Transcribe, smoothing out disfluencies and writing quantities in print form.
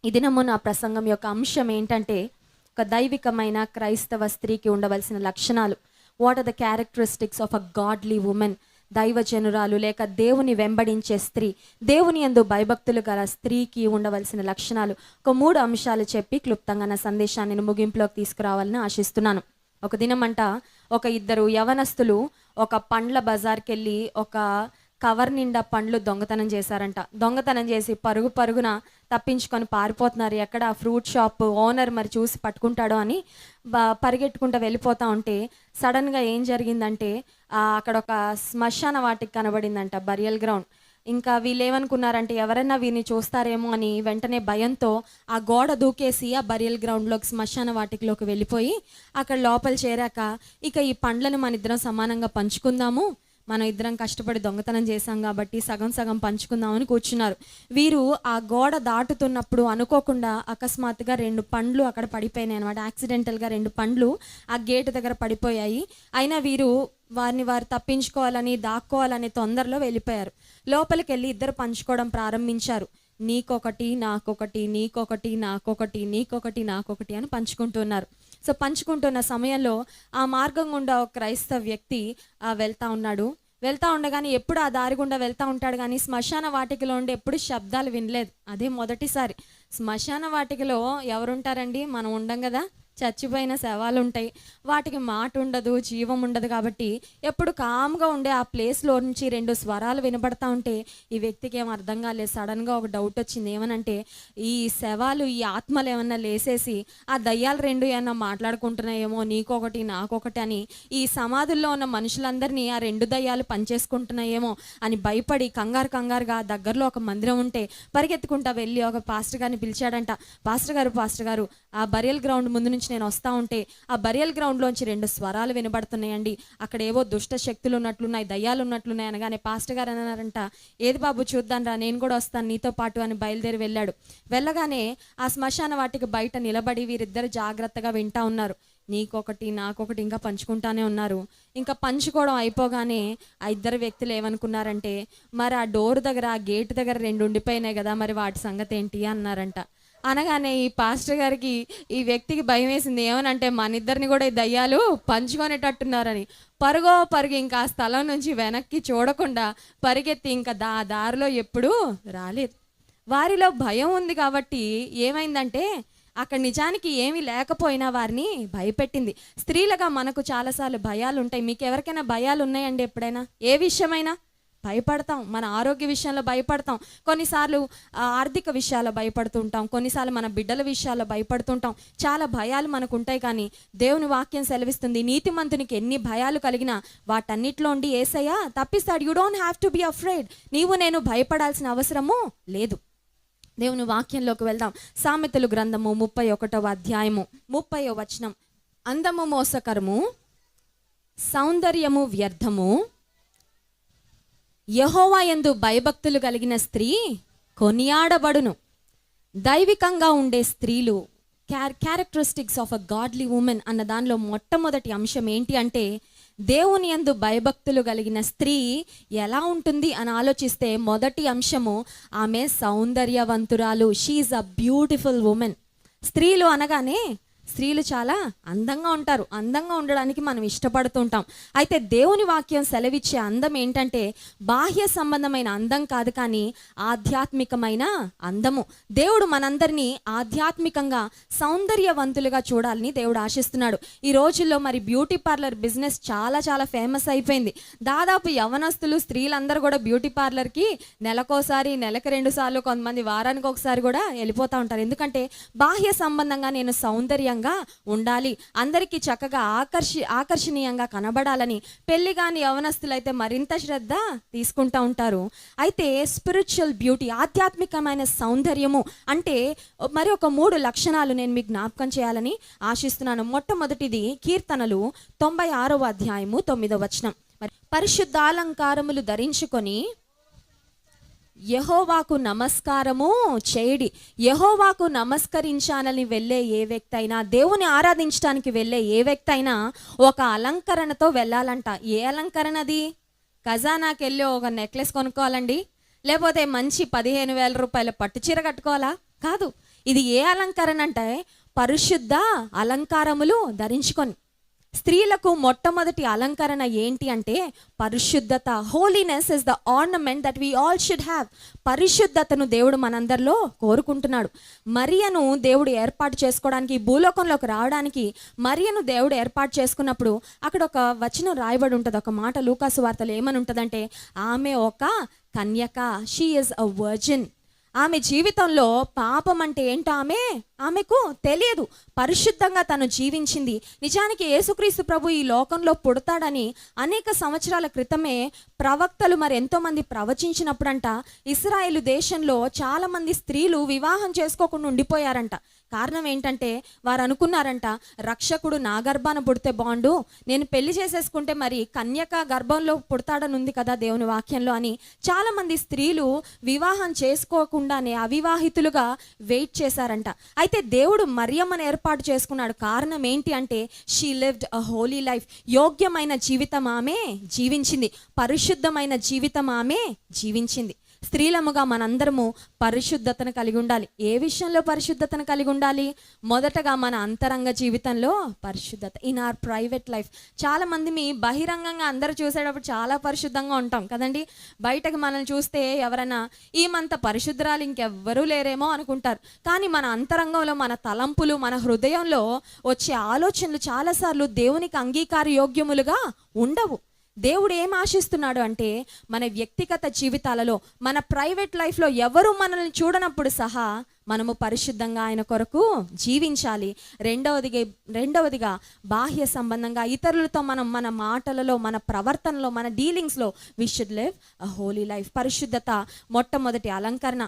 ఈ దినము నా ప్రసంగం యొక్క అంశం ఏంటంటే, ఒక దైవికమైన క్రైస్తవ స్త్రీకి ఉండవలసిన లక్షణాలు. What are the characteristics of a godly woman? దైవజనురాలు లేక దేవుని వెంబడించే స్త్రీ, దేవుని యందు భయభక్తులు గల స్త్రీకి ఉండవలసిన లక్షణాలు. ఒక 3 అంశాలు చెప్పి క్లుప్తంగా నా సందేశాన్ని నేను ముగింపులోకి తీసుకురావాలని ఆశిస్తున్నాను. ఒక దినమంట ఒక ఇద్దరు యవనస్తులు ఒక పండ్ల బజార్కి వెళ్ళి ఒక కవర్ నిండా పండ్లు దొంగతనం చేశారంట. దొంగతనం చేసి పరుగు పరుగున తప్పించుకొని పారిపోతున్నారు. ఎక్కడ ఫ్రూట్ షాప్ ఓనర్ మరి చూసి పట్టుకుంటాడో అని పరిగెట్టుకుంటూ వెళ్ళిపోతూ ఉంటే సడన్గా ఏం జరిగిందంటే అక్కడ ఒక శ్మశాన వాటికి కనబడిందంట, బరియల్ గ్రౌండ్. ఇంకా వీళ్ళు ఏమనుకున్నారంటే ఎవరైనా వీరిని చూస్తారేమో అని వెంటనే భయంతో ఆ గోడ దూకేసి ఆ బరియల్ గ్రౌండ్లోకి శ్మశాన వాటికలోకి వెళ్ళిపోయి అక్కడ లోపల చేరాక ఇక ఈ పండ్లను మన ఇద్దరం సమానంగా పంచుకుందాము, మనం ఇద్దరం కష్టపడి దొంగతనం చేశాం కాబట్టి సగం సగం పంచుకుందామని కూర్చున్నారు. వీరు ఆ గోడ దాటుతున్నప్పుడు అనుకోకుండా అకస్మాత్తుగా 2 పండ్లు అక్కడ పడిపోయినాయి అనమాట. యాక్సిడెంటల్గా 2 పండ్లు ఆ గేటు దగ్గర పడిపోయాయి. అయినా వీరు వారు తప్పించుకోవాలని దాక్కోవాలనే తొందరలో వెళ్ళిపోయారు. లోపలికి వెళ్ళి ఇద్దరు పంచుకోవడం ప్రారంభించారు. నీకొకటి నాకొకటి, నీకొకటి నాకొకటి, నీకొకటి నాకొకటి అని పంచుకుంటున్నారు. సో పంచుకుంటున్న సమయంలో ఆ మార్గం గుండా ఒక క్రైస్తవ వ్యక్తి వెళ్తా ఉండగానే ఎప్పుడు ఆ దారి గుండా వెళ్తూ ఉంటాడు కానీ శ్మశాన వాటికలో ఉండి ఎప్పుడు శబ్దాలు వినలేదు. అదే మొదటిసారి. శ్మశాన వాటికలో ఎవరుంటారండి? మనం ఉండం కదా, చచ్చిపోయిన శవాలు ఉంటాయి, వాటికి మాట ఉండదు, జీవం ఉండదు. కాబట్టి ఎప్పుడు కామ్గా ఉండే ఆ ప్లేస్లో నుంచి 2 స్వరాలు వినబడతా ఉంటే ఈ వ్యక్తికి ఏం అర్థం కాలేదు. సడన్గా ఒక డౌట్ వచ్చింది. ఏమనంటే ఈ శవాలు, ఈ ఆత్మలు ఏమన్నా లేసేసి ఆ దయ్యాలు 2 ఏమన్నా మాట్లాడుకుంటున్నాయేమో, నీకొకటి నాకొకటి అని ఈ సమాధుల్లో ఉన్న మనుషులందరినీ ఆ 2 దయ్యాలు పనిచేసుకుంటున్నాయేమో అని భయపడి కంగారుగా దగ్గరలో ఒక మందిరం ఉంటే పరిగెత్తుకుంటా వెళ్ళి ఒక పాస్టర్ గారిని పిలిచాడంట. పాస్టర్ గారు ఆ బరియల్ గ్రౌండ్ ముందు నుంచి నేను వస్తూ ఉంటే ఆ బరియల్ గ్రౌండ్లోంచి 2 స్వరాలు వినబడుతున్నాయండి. అక్కడ ఏవో దుష్ట శక్తులు ఉన్నట్లున్నాయి, దయ్యాలు ఉన్నట్లున్నాయి అనగానే పాస్టర్ గారు అన్నారంట, ఏది బాబు చూద్దాం రా, నేను కూడా వస్తాను నీతో పాటు అని బయలుదేరి వెళ్ళాడు. వెళ్ళగానే ఆ శ్మశాన వాటికి బయట నిలబడి వీరిద్దరు జాగ్రత్తగా వింటా ఉన్నారు. నీకొకటి నాకొకటి ఇంకా పంచుకుంటానే ఉన్నారు. ఇంకా పంచుకోవడం అయిపోగానే ఆ ఇద్దరు వ్యక్తులు ఏమనుకున్నారంటే, మరి ఆ డోర్ దగ్గర, ఆ గేట్ దగ్గర 2 ఉండిపోయినాయి కదా, మరి వాటి సంగతి ఏంటి అన్నారంట. అనగానే ఈ పాస్టర్ గారికి, ఈ వ్యక్తికి భయం వేసింది. ఏమనంటే మన ఇద్దరిని కూడా ఈ దయ్యాలు పంచుకొనేటట్టున్నారని పరుగు ఇంకా ఆ స్థలం నుంచి వెనక్కి చూడకుండా పరిగెత్తి ఇంకా దారిలో ఎప్పుడూ రాలేదు. వారిలో భయం ఉంది కాబట్టి ఏమైందంటే అక్కడ నిజానికి ఏమీ లేకపోయినా వారిని భయపెట్టింది. స్త్రీలుగా మనకు చాలాసార్లు భయాలు ఉంటాయి. మీకు ఎవరికైనా భయాలు ఉన్నాయండి? ఎప్పుడైనా ఏ విషయమైనా భయపడతాం. మన ఆరోగ్య విషయంలో భయపడతాం, కొన్నిసార్లు ఆర్థిక విషయాల్లో భయపడుతుంటాం, కొన్నిసార్లు మన బిడ్డల విషయాల్లో భయపడుతుంటాం. చాలా భయాలు మనకు ఉంటాయి. కానీ దేవుని వాక్యం సెలవిస్తుంది, నీతిమంతునికి ఎన్ని భయాలు కలిగినా వాటన్నిటిలో ఉండి యేసయ్య తప్పిస్తాడు. You don't have to be afraid. నీవు నేను భయపడాల్సిన అవసరము లేదు. దేవుని వాక్యంలోకి వెళ్దాం. సామెతలు గ్రంథము 31వ అధ్యాయము 30వ వచనం. అందము మోసకరము, సౌందర్యము వ్యర్థము, యెహోవా యందు భయభక్తులు కలిగిన స్త్రీ కొనియాడబడును. దైవికంగా ఉండే స్త్రీలు, characteristics of a godly women అన్న దానిలో మొట్టమొదటి అంశం ఏంటి అంటే, దేవుని యందు భయభక్తులు కలిగిన స్త్రీ ఎలా ఉంటుంది అని ఆలోచిస్తే మొదటి అంశము ఆమె సౌందర్యవంతురాలు. She is a beautiful woman. స్త్రీలు అనగానే స్త్రీలు చాలా అందంగా ఉంటారు. అందంగా ఉండడానికి మనం ఇష్టపడుతుంటాం. అయితే దేవుని వాక్యం సెలవిచ్చే అందం ఏంటంటే బాహ్య సంబంధమైన అందం కాదు, కానీ ఆధ్యాత్మికమైన అందము. దేవుడు మనందరినీ ఆధ్యాత్మికంగా సౌందర్యవంతులుగా చూడాలని దేవుడు ఆశిస్తున్నాడు. ఈ రోజుల్లో మరి బ్యూటీ పార్లర్ బిజినెస్ చాలా చాలా ఫేమస్ అయిపోయింది. దాదాపు యవనస్తులు, స్త్రీలందరూ కూడా బ్యూటీ పార్లర్కి నెలకోసారి, నెలకు 2 సార్లు, కొంతమంది వారానికి ఒకసారి కూడా వెళ్ళిపోతూ ఉంటారు. ఎందుకంటే బాహ్య సంబంధంగా నేను సౌందర్యంగా ఉండాలి, అందరికీ చక్కగా ఆకర్షణీయంగా కనబడాలని పెళ్లి కాని యవనస్తులైతే మరింత శ్రద్ధ తీసుకుంటూ ఉంటారు. అయితే స్పిరిచువల్ బ్యూటీ, ఆధ్యాత్మికమైన సౌందర్యము అంటే మరి ఒక 3 లక్షణాలు నేను మీకు జ్ఞాపకం చేయాలని ఆశిస్తున్నాను. మొట్టమొదటిది కీర్తనలు 96వ అధ్యాయము 9వ వచనం. మరి పరిశుద్ధాలంకారములు ధరించుకొని యెహోవాకు నమస్కారము చేయడి. యెహోవాకు నమస్కరించాలని వెళ్ళే ఏ వ్యక్తి అయినా, దేవుని ఆరాధించడానికి వెళ్ళే ఏ వ్యక్తి అయినా ఒక అలంకరణతో వెళ్ళాలంట. ఏ అలంకరణ అది? ఖజానాకి వెళ్ళి ఒక నెక్లెస్ కొనుక్కోవాలండి, లేకపోతే మంచి 15,000 రూపాయల పట్టు చీర కట్టుకోవాలా? కాదు. ఇది ఏ అలంకరణ అంటే పరిశుద్ధ అలంకారములు ధరించుకొని. స్త్రీలకు మొట్టమొదటి అలంకరణ ఏంటి అంటే పరిశుద్ధత. Holiness is the ornament that we all should have. పరిశుద్ధతను దేవుడు మనందరిలో కోరుకుంటున్నాడు. మరియను దేవుడు ఏర్పాటు చేసుకోవడానికి, భూలోకంలోకి రావడానికి మరియను దేవుడు ఏర్పాటు చేసుకున్నప్పుడు అక్కడ ఒక వచనం రాయబడి ఉంటుంది, ఒక మాట లూకాసు వార్తలో ఏమని ఉంటుందంటే, ఆమె ఒక కన్యక, షీ ఈజ్ అ వర్జిన్. ఆమె జీవితంలో పాపం అంటే ఏంటో ఆమెకు తెలియదు. పరిశుద్ధంగా తను జీవించింది. నిజానికి యేసుక్రీస్తు ప్రభు ఈ లోకంలో పుడతాడని అనేక సంవత్సరాల క్రితమే ప్రవక్తలు మరి ఎంతోమంది ప్రవచించినప్పుడంట ఇశ్రాయేలు దేశంలో చాలామంది స్త్రీలు వివాహం చేసుకోకుండా ఉండిపోయారంట. కారణం ఏంటంటే వారు అనుకున్నారంట, రక్షకుడు నా గర్భాన పుడితే బాగుండు, నేను పెళ్లి చేసేసుకుంటే మరి కన్యక గర్భంలో పుడతాడని ఉంది కదా దేవుని వాక్యంలో అని చాలామంది స్త్రీలు వివాహం చేసుకోకుండానే అవివాహితులుగా వెయిట్ చేశారంట. అయితే దేవుడు మరియమ్మను ఏర్పాటు చేసుకున్నాడు. కారణం ఏంటి అంటే she lived a holy life. యోగ్యమైన జీవితం ఆమె జీవించింది, పరిశుద్ధమైన జీవితం ఆమె జీవించింది. స్త్రీలముగా మనందరము పరిశుద్ధతను కలిగి ఉండాలి. ఏ విషయంలో పరిశుద్ధతను కలిగి ఉండాలి? మొదటగా మన అంతరంగ జీవితంలో పరిశుద్ధత, ఇన్ ఆర్ ప్రైవేట్ లైఫ్. చాలామంది మీ బహిరంగంగా అందరూ చూసేటప్పుడు చాలా పరిశుద్ధంగా ఉంటాం కదండి. బయటకు మనల్ని చూస్తే ఎవరైనా ఈమంత పరిశుద్ధరాలు ఇంకెవ్వరూ లేరేమో అనుకుంటారు. కానీ మన అంతరంగంలో, మన తలంపులు, మన హృదయంలో వచ్చే ఆలోచనలు చాలాసార్లు దేవునికి అంగీకార యోగ్యములుగా ఉండవు. దేవుడు ఏం ఆశిస్తున్నాడు అంటే మన వ్యక్తిగత జీవితాలలో, మన ప్రైవేట్ లైఫ్లో ఎవరు మనల్ని చూడనప్పుడు సహా మనము పరిశుద్ధంగా ఆయన కొరకు జీవించాలి. రెండవదిగా బాహ్య సంబంధంగా ఇతరులతో మన మాటలలో, మన ప్రవర్తనలో, మన డీలింగ్స్లో we should live a holy life. పరిశుద్ధత మొట్టమొదటి అలంకరణ.